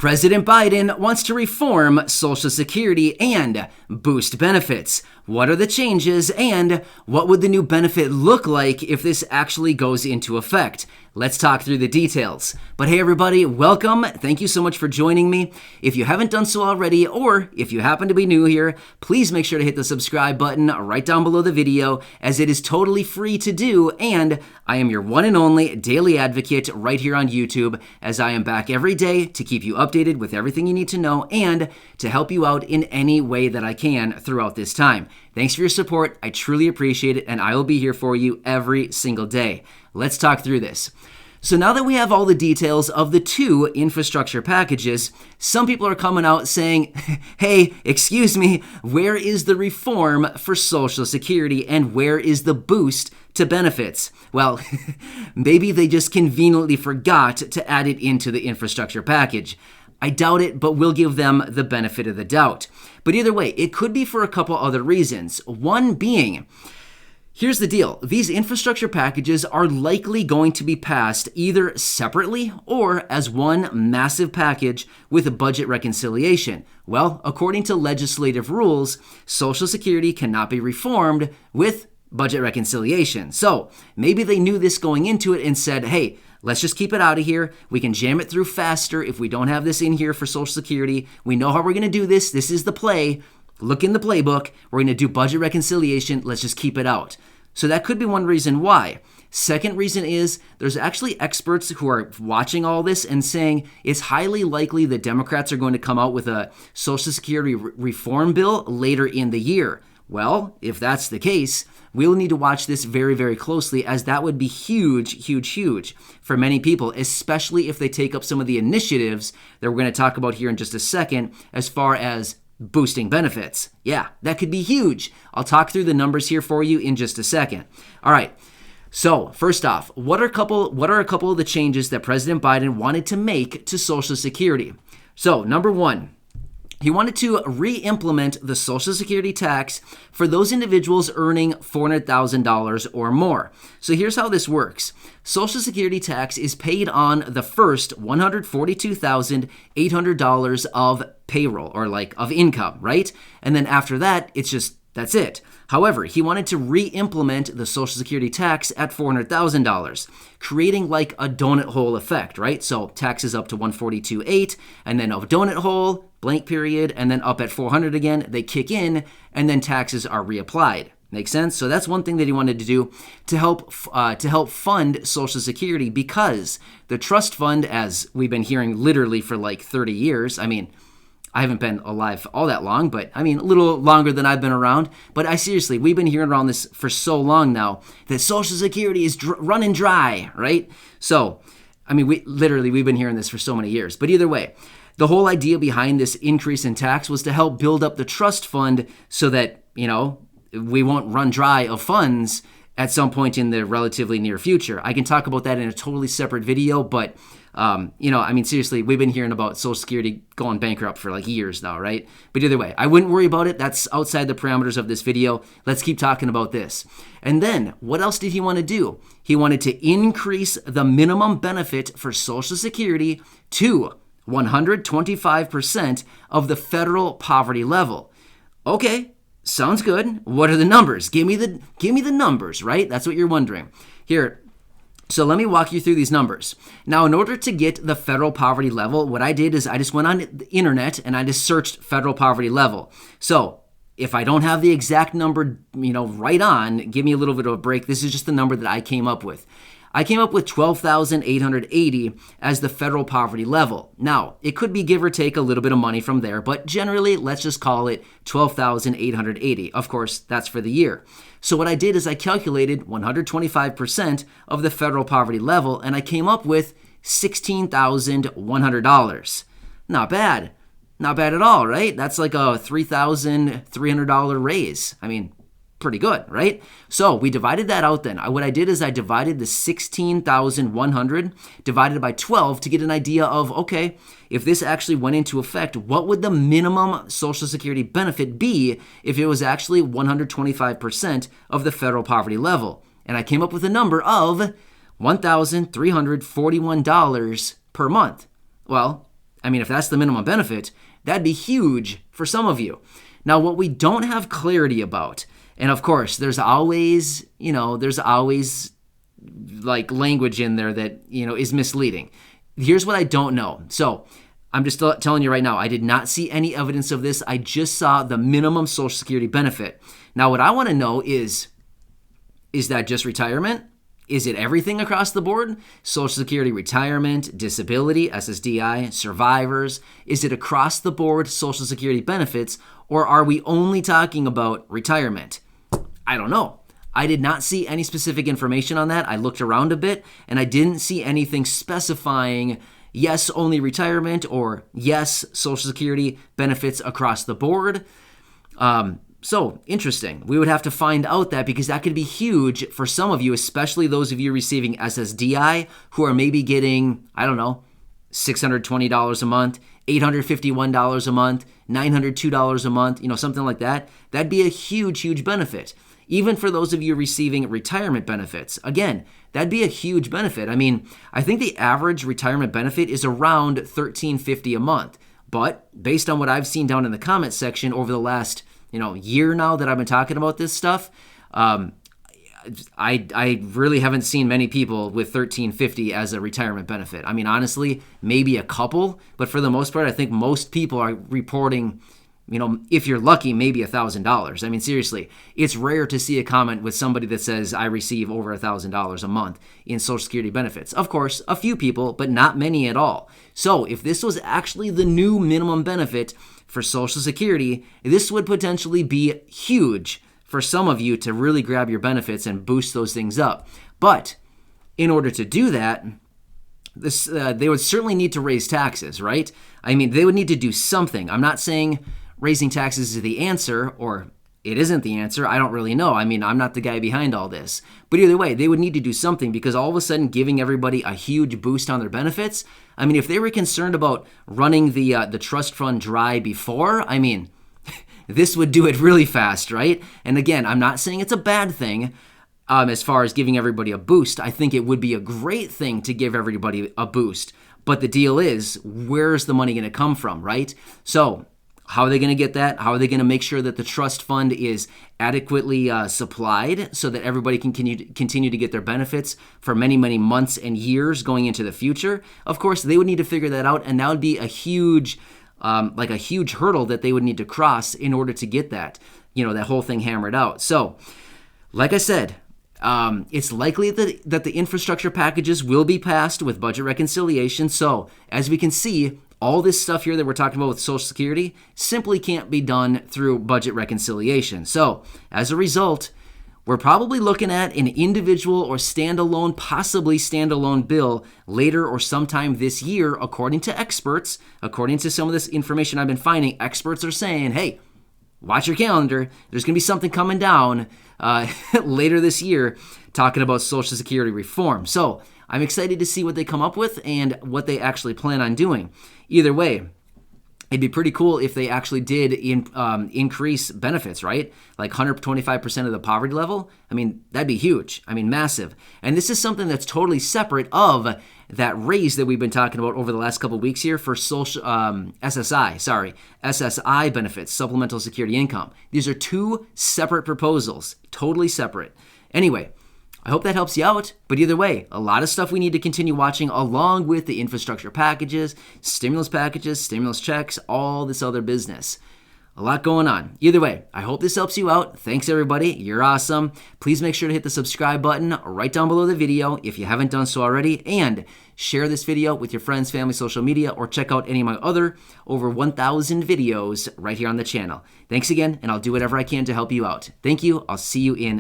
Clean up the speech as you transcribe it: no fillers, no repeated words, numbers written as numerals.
President Biden wants to reform Social Security and boost benefits. What are the changes and what would the new benefit look like if this actually goes into effect? Let's talk through the details. But hey everybody, welcome. Thank you so much for joining me. If you haven't done so already, or if you happen to be new here, please make sure to hit the subscribe button right down below the video, as it is totally free to do, and I am your one and only daily advocate right here on YouTube, as I am back every day to keep you updated with everything you need to know and to help you out in any way that I can throughout this time. Thanks for your support. I truly appreciate it, and I will be here for you every single day. Let's talk through this. So now that we have all the details of the two infrastructure packages, some people are coming out saying, hey, excuse me, where is the reform for Social Security and where is the boost to benefits? Well, maybe they just conveniently forgot to add it into the infrastructure package. I doubt it, but we'll give them the benefit of the doubt. But either way, it could be for a couple other reasons. One being, here's the deal. These infrastructure packages are likely going to be passed either separately or as one massive package with a budget reconciliation. Well, according to legislative rules, Social Security cannot be reformed with budget reconciliation. So maybe they knew this going into it and said, hey, let's just keep it out of here. We can jam it through faster if we don't have this in here for Social Security. We know how we're going to do this. This is the play. Look in the playbook. We're going to do budget reconciliation. Let's just keep it out. So that could be one reason why. Second reason is there's actually experts who are watching all this and saying it's highly likely that Democrats are going to come out with a Social Security reform bill later in the year. Well, if that's the case, we'll need to watch this very, very closely, as that would be huge, huge, huge for many people, especially if they take up some of the initiatives that we're going to talk about here in just a second as far as boosting benefits. Yeah, that could be huge. I'll talk through the numbers here for you in just a second. All right. So first off, what are a couple of the changes that President Biden wanted to make to Social Security? So number one, he wanted to re-implement the Social Security tax for those individuals earning $400,000 or more. So here's how this works. Social Security tax is paid on the first $142,800 of payroll, or like of income, right? And then after that, that's it. However, he wanted to re-implement the Social Security tax at $400,000, creating like a donut hole effect, right? So taxes up to $142,800, and then a donut hole, blank period, and then up at $400 again, they kick in, and then taxes are reapplied. Make sense? So that's one thing that he wanted to do to help fund Social Security, because the trust fund, as we've been hearing literally for like 30 years, I mean, I haven't been alive all that long, but I mean, a little longer than I've been around. But we've been hearing around this for so long now that Social Security is running dry, right? So, I mean, we've been hearing this for so many years. But either way, the whole idea behind this increase in tax was to help build up the trust fund so that, we won't run dry of funds at some point in the relatively near future. I can talk about that in a totally separate video, but seriously, we've been hearing about Social Security going bankrupt for like years now, right? But either way, I wouldn't worry about it. That's outside the parameters of this video. Let's keep talking about this. And then, what else did he want to do? He wanted to increase the minimum benefit for Social Security to 125% of the federal poverty level. Okay, sounds good. What are the numbers? Give me the numbers, right? That's what you're wondering. Here, so let me walk you through these numbers. Now, in order to get the federal poverty level, what I did is I just went on the internet and I just searched federal poverty level. So if I don't have the exact number, right on, give me a little bit of a break. This is just the number that I came up with. I came up with 12,880 as the federal poverty level. Now, it could be give or take a little bit of money from there, but generally, let's just call it 12,880. Of course, that's for the year. So what I did is I calculated 125% of the federal poverty level, and I came up with $16,100. Not bad. Not bad at all, right? That's like a $3,300 raise. I mean, pretty good, right? So we divided that out then. What I did is I divided the 16,100 divided by 12 to get an idea of, okay, if this actually went into effect, what would the minimum Social Security benefit be if it was actually 125% of the federal poverty level? And I came up with a number of $1,341 per month. Well, I mean, if that's the minimum benefit, that'd be huge for some of you. Now, what we don't have clarity about, and of course, there's always like language in there that, is misleading. Here's what I don't know. So I'm just telling you right now, I did not see any evidence of this. I just saw the minimum Social Security benefit. Now, what I want to know is that just retirement? Is it everything across the board? Social Security, retirement, disability, SSDI, survivors? Is it across the board Social Security benefits, or are we only talking about retirement? I don't know. I did not see any specific information on that. I looked around a bit, and I didn't see anything specifying yes, only retirement, or yes, Social Security benefits across the board. So interesting. We would have to find out that, because that could be huge for some of you, especially those of you receiving SSDI who are maybe getting, I don't know, $620 a month, $851 a month, $902 a month, something like that. That'd be a huge, huge benefit. Even for those of you receiving retirement benefits, again, that'd be a huge benefit. I mean, I think the average retirement benefit is around $1,350 a month. But based on what I've seen down in the comment section over the last year now that I've been talking about this stuff, I really haven't seen many people with $1,350 as a retirement benefit. I mean, honestly, maybe a couple, but for the most part, I think most people are reporting, if you're lucky, maybe $1,000. I mean, seriously, it's rare to see a comment with somebody that says, I receive over $1,000 a month in Social Security benefits. Of course, a few people, but not many at all. So if this was actually the new minimum benefit for Social Security, this would potentially be huge for some of you to really grab your benefits and boost those things up. But in order to do that, they would certainly need to raise taxes, right? I mean, they would need to do something. I'm not saying raising taxes is the answer, or it isn't the answer. I don't really know. I mean, I'm not the guy behind all this. But either way, they would need to do something, because all of a sudden giving everybody a huge boost on their benefits, I mean, if they were concerned about running the trust fund dry before, I mean, this would do it really fast, right? And again, I'm not saying it's a bad thing as far as giving everybody a boost. I think it would be a great thing to give everybody a boost. But the deal is, where's the money going to come from, right? So how are they going to get that? How are they going to make sure that the trust fund is adequately supplied so that everybody can continue to get their benefits for many, many months and years going into the future? Of course, they would need to figure that out, and that would be a huge hurdle that they would need to cross in order to get that, that whole thing hammered out. So, like I said, it's likely that the infrastructure packages will be passed with budget reconciliation. So, as we can see, all this stuff here that we're talking about with Social Security simply can't be done through budget reconciliation. So, as a result, we're probably looking at an individual or possibly standalone bill later or sometime this year, according to experts. According to some of this information I've been finding, experts are saying, hey, watch your calendar. There's going to be something coming down later this year talking about Social Security reform. So I'm excited to see what they come up with and what they actually plan on doing. Either way, it'd be pretty cool if they actually did increase benefits, right? Like 125% of the poverty level. I mean, that'd be huge. I mean, massive. And this is something that's totally separate of that raise that we've been talking about over the last couple of weeks here for SSI benefits, supplemental security income. These are two separate proposals, totally separate. Anyway, I hope that helps you out, but either way, a lot of stuff we need to continue watching along with the infrastructure packages, stimulus checks, all this other business. A lot going on. Either way, I hope this helps you out. Thanks everybody. You're awesome. Please make sure to hit the subscribe button right down below the video if you haven't done so already, and share this video with your friends, family, social media, or check out any of my other over 1,000 videos right here on the channel. Thanks again, and I'll do whatever I can to help you out. Thank you. I'll see you in